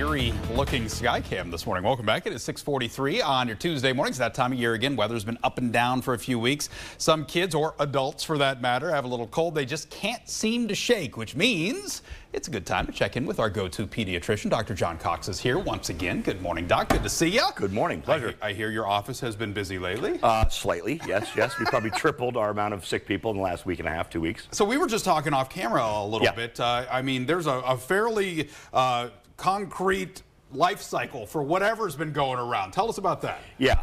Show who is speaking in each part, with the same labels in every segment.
Speaker 1: eerie looking sky cam this morning. Welcome back. It is 6:43 on your Tuesday morning. It's that time of year again. Weather's been up and down for a few weeks. Some kids, or adults for that matter, have a little cold they just can't seem to shake, which means it's a good time to check in with our go-to pediatrician. Dr. John Cox is here once again. Good morning, Doc. Good to see you.
Speaker 2: Good morning. Pleasure.
Speaker 1: I hear your office has been busy lately.
Speaker 2: Slightly, yes. We probably tripled our amount of sick people in the last week and a half, 2 weeks.
Speaker 1: So we were just talking off camera a little bit. I mean, there's a fairly concrete life cycle for whatever's been going around. Tell us about that.
Speaker 2: Yeah.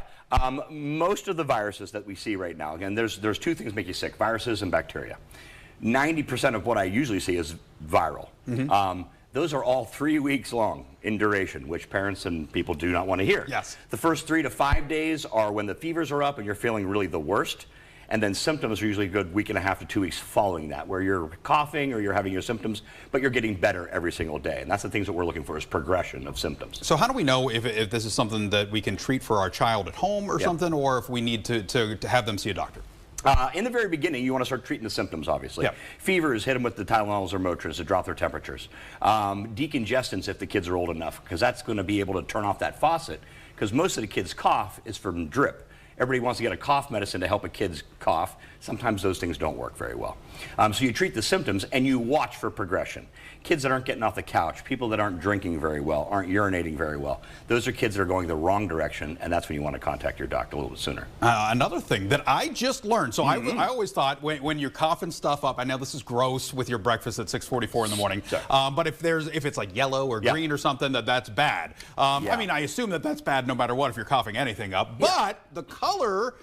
Speaker 2: Most of the viruses that we see right now, again, there's two things make you sick, viruses and bacteria. 90% of what I usually see is viral. Those are all 3 weeks long in duration, which parents and people do not want to hear.
Speaker 1: Yes.
Speaker 2: The first 3 to 5 days are when the fevers are up and you're feeling really the worst. And then symptoms are usually a good week and a half to 2 weeks following that, where you're coughing or you're having your symptoms, but you're getting better every single day. And that's the things that we're looking for, is progression of symptoms.
Speaker 1: So how do we know if this is something that we can treat for our child at home or something, or if we need to have them see a doctor?
Speaker 2: In the very beginning, you want to start treating the symptoms, obviously.
Speaker 1: Yep.
Speaker 2: Fevers, hit them with the Tylenols or Motrins to drop their temperatures. Decongestants if the kids are old enough, because that's going to be able to turn off that faucet, because most of the kids' cough is from drip. Everybody wants to get a cough medicine to help a kid's cough. Sometimes those things don't work very well. So you treat the symptoms and you watch for progression. Kids that aren't getting off the couch, people that aren't drinking very well, aren't urinating very well, those are kids that are going the wrong direction, and that's when you want to contact your doctor a little bit sooner.
Speaker 1: Another thing that I just learned, so I always thought when you're coughing stuff up, I know this is gross with your breakfast at 6:44 in the morning, but if it's like yellow or green or something, that's bad. I mean, I assume that's bad no matter what if you're coughing anything up, but the color,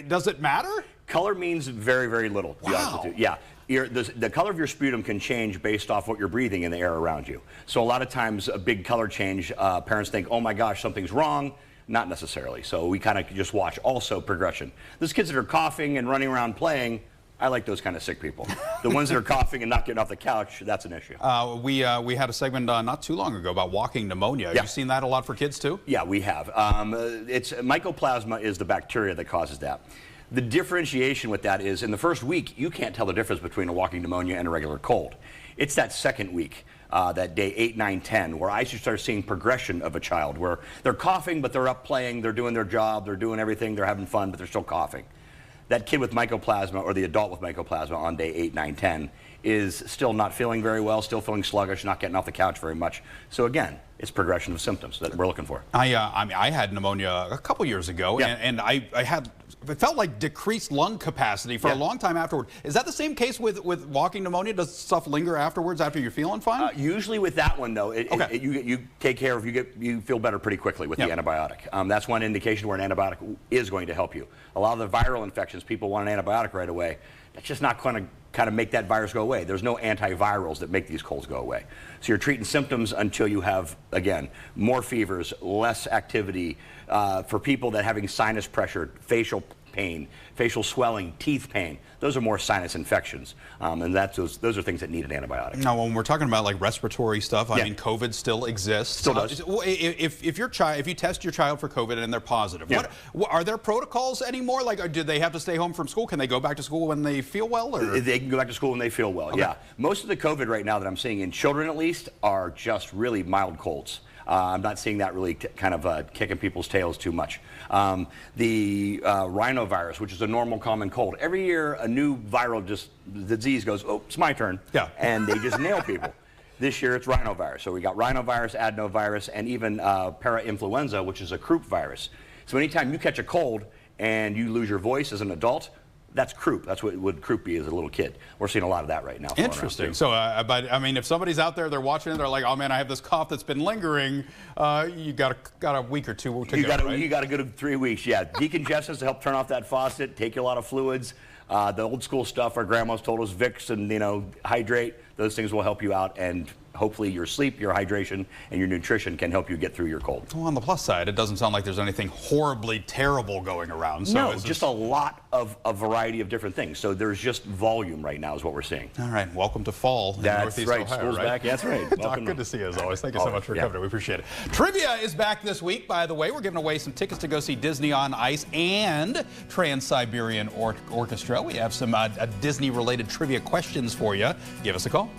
Speaker 1: does it matter?
Speaker 2: Color means very, very little. To be honest with you. Yeah. The color of your sputum can change based off what you're breathing in the air around you. So a lot of times a big color change, parents think, oh my gosh, something's wrong. Not necessarily. So we kind of just watch also progression. Those kids that are coughing and running around playing, I like those kind of sick people. The ones that are coughing and not getting off the couch, that's an issue.
Speaker 1: We had a segment not too long ago about walking pneumonia. Have you seen that a lot for kids too?
Speaker 2: Yeah, we have. It's Mycoplasma is the bacteria that causes that. The differentiation with that is in the first week, you can't tell the difference between a walking pneumonia and a regular cold. It's that second week, that day 8, 9, 10, where I should start seeing progression of a child, where they're coughing, but they're up playing, they're doing their job, they're doing everything, they're having fun, but they're still coughing. That kid with mycoplasma, or the adult with mycoplasma on day 8, 9, 10, is still not feeling very well, still feeling sluggish, not getting off the couch very much. So again, it's progression of symptoms that we're looking for.
Speaker 1: I mean, I had pneumonia a couple years ago, and it felt like decreased lung capacity for a long time afterward. Is that the same case with walking pneumonia? Does stuff linger afterwards after you're feeling fine?
Speaker 2: Usually with that one, though, you take care of, you feel better pretty quickly with the antibiotic. That's one indication where an antibiotic is going to help you. A lot of the viral infections, people want an antibiotic right away. That's just not going to kind of make that virus go away. There's no antivirals that make these colds go away. So you're treating symptoms until you have, again, more fevers, less activity. For people that are having sinus pressure, facial pain, facial swelling, teeth pain, those are more sinus infections, and those are things that need an antibiotic.
Speaker 1: Now, when we're talking about like respiratory stuff, I mean, COVID still exists.
Speaker 2: Still does.
Speaker 1: If you test your child for COVID and they're positive, are there protocols anymore? Like, do they have to stay home from school? Can they go back to school when they feel well? Or?
Speaker 2: They can go back to school when they feel well. Yeah. Most of the COVID right now that I'm seeing in children, at least, are just really mild colds. I'm not seeing that really kind of kicking people's tails too much. The rhinovirus, which is a normal common cold, every year a new viral disease goes, oh, it's my turn. Yeah. And they just nail people. This year it's rhinovirus. So we got rhinovirus, adenovirus, and even parainfluenza, which is a croup virus. So anytime you catch a cold and you lose your voice as an adult, that's croup. That's what would croup be as a little kid. We're seeing a lot of that right now.
Speaker 1: Interesting. So, but I mean, if somebody's out there, they're watching it, they're like, oh man, I have this cough that's been lingering. You got a week or two to go, right?
Speaker 2: You got a good 3 weeks. Yeah, decongestants to help turn off that faucet, take you a lot of fluids. The old school stuff our grandmas told us, Vicks and hydrate. Those things will help you out, and hopefully your sleep, your hydration, and your nutrition can help you get through your cold.
Speaker 1: Well, on the plus side, it doesn't sound like there's anything horribly terrible going around. So
Speaker 2: no, just a lot of a variety of different things. So there's just volume right now is what we're seeing.
Speaker 1: All right, welcome to fall in Northeast
Speaker 2: right.
Speaker 1: Ohio,
Speaker 2: School's back. That's right.
Speaker 1: Doc, good to see you as always. Thank you so much for coming. We appreciate it. Trivia is back this week, by the way. We're giving away some tickets to go see Disney on Ice and Trans-Siberian Orchestra. We have some Disney-related trivia questions for you. Give us a call.